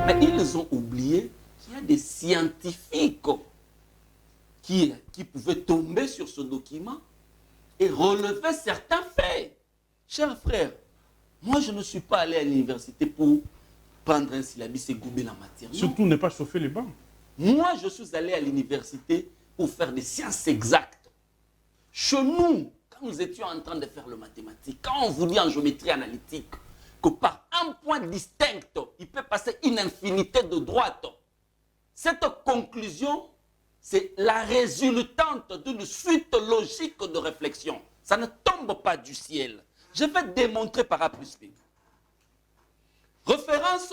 Mais ils ont oublié qu'il y a des scientifiques qui pouvaient tomber sur ce document et relever certains faits. Chers frères, moi je ne suis pas allé à l'université pour prendre un syllabus et gober la matière. Non. Surtout ne pas chauffer les bancs. Moi je suis allé à l'université pour faire des sciences exactes. Chez nous, quand nous étions en train de faire le mathématique, quand on vous dit en géométrie analytique que par un point distinct, il peut passer une infinité de droites, cette conclusion, c'est la résultante d'une suite logique de réflexion. Ça ne tombe pas du ciel. Je vais démontrer par A plus B. Référence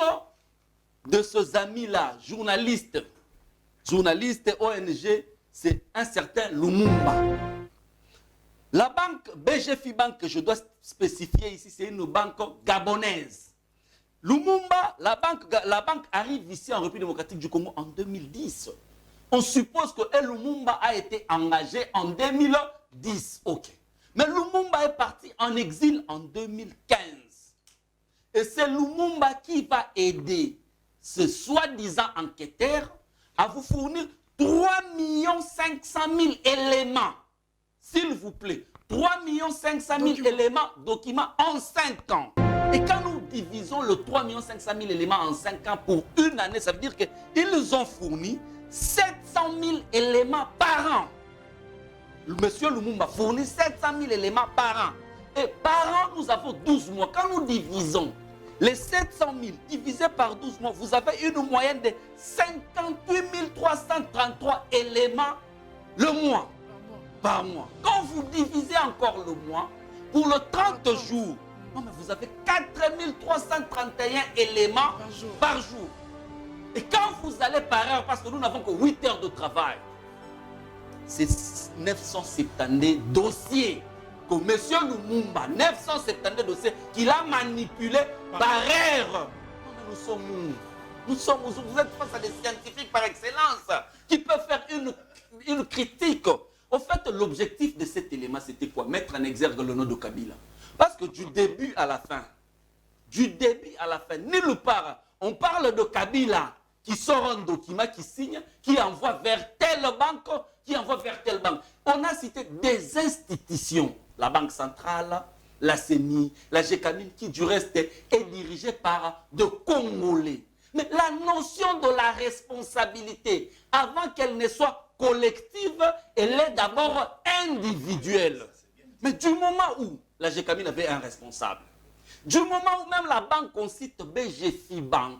de ces amis-là, journalistes ONG, c'est un certain Lumumba. La banque BGFI Bank, que je dois spécifier ici, c'est une banque gabonaise. Lumumba, la banque arrive ici en République démocratique du Congo en 2010. On suppose que Lumumba a été engagé en 2010. Ok. Mais Lumumba est parti en exil en 2015. Et c'est Lumumba qui va aider ce soi-disant enquêteur à vous fournir 3 500 000 éléments. S'il vous plaît, 3 500 000 éléments, documents en 5 ans. Et quand nous divisons le 3 500 000 éléments en 5 ans pour une année, ça veut dire qu'ils ont fourni 700 000 éléments par an. Monsieur Lumumba fournit 700 000 éléments par an. Et par an, nous avons 12 mois. Quand nous divisons les 700 000 divisés par 12 mois, vous avez une moyenne de 58 333 éléments le mois. Par mois. Quand vous divisez encore le mois, pour le 30 jours, non mais vous avez 4 331 éléments par jour. Et quand vous allez par heure, parce que nous n'avons que 8 heures de travail, c'est 970 dossiers que M. Lumumba, 970 dossiers qu'il a manipulés par heure. Non, mais vous êtes face à des scientifiques par excellence qui peuvent faire une critique. En fait, l'objectif de cet élément, c'était quoi? Mettre en exergue le nom de Kabila. Parce que du début à la fin, nulle part, on parle de Kabila qui sort un document, qui signe, qui envoie vers telle banque, On a cité des institutions, la Banque centrale, la CENI, la GECAMIN, qui du reste est dirigée par de Congolais. Mais la notion de la responsabilité, avant qu'elle ne soit collective, elle est d'abord individuelle. Mais du moment où la GECAMIN avait un responsable, du moment où même la banque qu'on cite BGFI Bank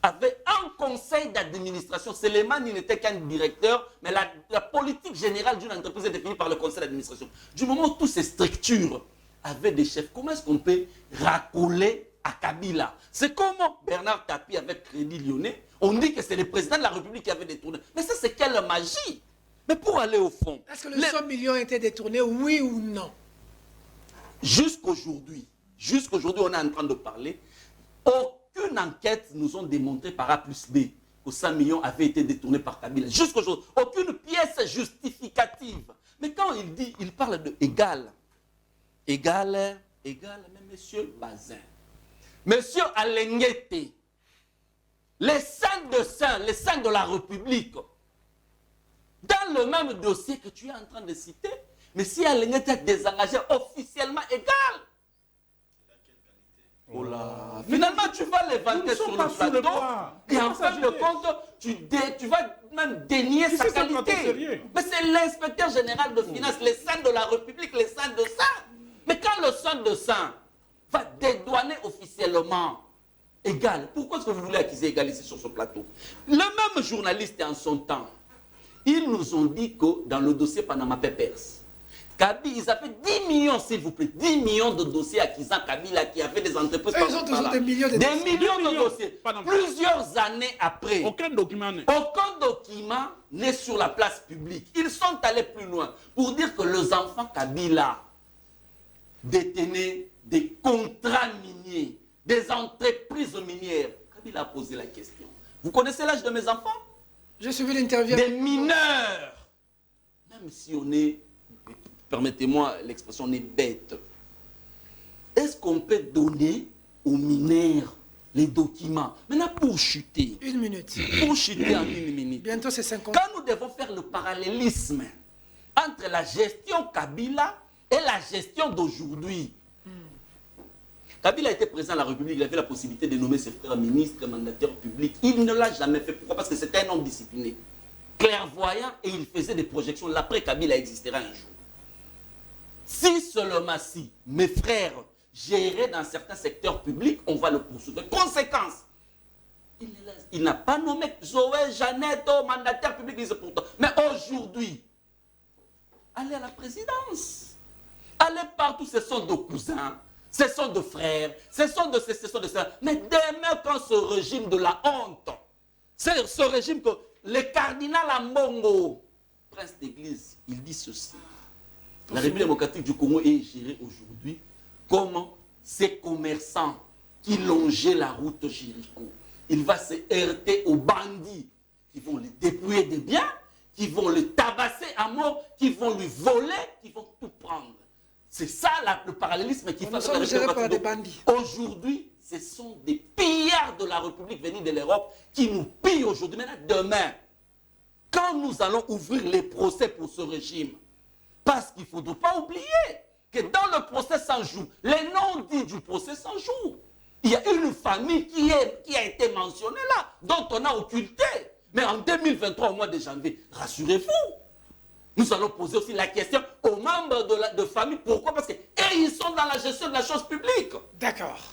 avait un conseil d'administration, Seleman n'était qu'un directeur, mais la politique générale d'une entreprise est définie par le conseil d'administration. Du moment où toutes ces structures avaient des chefs, comment est-ce qu'on peut racoler à Kabila? C'est comme Bernard Tapie avec Crédit Lyonnais. On dit que c'est le président de la République qui avait détourné. Mais ça, c'est quelle magie? Mais pour aller au fond... Est-ce que les 100 millions étaient détournés, oui ou non? Jusqu'aujourd'hui, on est en train de parler. Aucune enquête nous a démontré par A plus B que 100 millions avaient été détournés par Kabila. Jusqu'aujourd'hui, aucune pièce justificative. Mais quand il parle de égal, mais monsieur Bazin, monsieur Alenguete, les saints de la République, dans le même dossier que tu es en train de citer, mais si Alenguete est désengagé officiellement égal. Oh là. Finalement, tu vas les vanter sur le plateau et en fin de compte, tu vas même dénier sa qualité. Mais c'est l'inspecteur général de finances, les saints de la République, les saints de saints. Mais quand le saint de saint va dédouaner officiellement égal, pourquoi est-ce que vous voulez accuser égal ici sur ce plateau? Le même journaliste en son temps, ils nous ont dit que dans le dossier Panama Papers, ils avaient 10 millions, s'il vous plaît, 10 millions de dossiers accusant Kabila qui avait des entreprises. Ils ont toujours des millions de dossiers. Plusieurs années après, aucun document n'est sur la place publique. Ils sont allés plus loin pour dire que les enfants Kabila détenaient des contrats miniers, des entreprises minières. Kabila a posé la question. Vous connaissez l'âge de mes enfants? J'ai suivi l'interview. Des mineurs. Même si on est, permettez-moi l'expression, on est bête. Est-ce qu'on peut donner aux mineurs les documents. Maintenant, pour chuter. 1 minute. Pour chuter en 1 minute. Bientôt, c'est 50. Quand nous devons faire le parallélisme entre la gestion Kabila et la gestion d'aujourd'hui. Kabila était président de la République, il avait la possibilité de nommer ses frères ministres, mandataires publics. Il ne l'a jamais fait. Pourquoi? Parce que c'était un homme discipliné, clairvoyant, et il faisait des projections. L'après Kabila existera un jour. Si seulement si mes frères géraient dans certains secteurs publics, on va le poursuivre. Conséquence, il n'a pas nommé Zoé, Jeannette, mandataire public, disait pourtant. Mais aujourd'hui, allez à la présidence. Allez partout, ce sont de cousins, ce sont de frères, ce sont de ça. Mais demain, quand ce régime de la honte, c'est ce régime que le cardinal Ambongo, prince d'église, il dit ceci. La République démocratique du Congo est gérée aujourd'hui comme ces commerçants qui longeaient la route Jéricho. Il va se heurter aux bandits qui vont le dépouiller des biens, qui vont le tabasser à mort, qui vont lui voler, qui vont tout prendre. C'est ça le parallélisme qui fait Nous sommes gérés par des bandits. Aujourd'hui, ce sont des pillards de la République venus de l'Europe qui nous pillent aujourd'hui. Maintenant, demain, quand nous allons ouvrir les procès pour ce régime, parce qu'il ne faut pas oublier que dans le procès 100 jours, les non-dits du procès 100 jours, il y a une famille qui a été mentionnée là, dont on a occulté. Mais en 2023, au mois de janvier, rassurez-vous, nous allons poser aussi la question aux membres de famille. Pourquoi? Parce qu'ils sont dans la gestion de la chose publique. D'accord.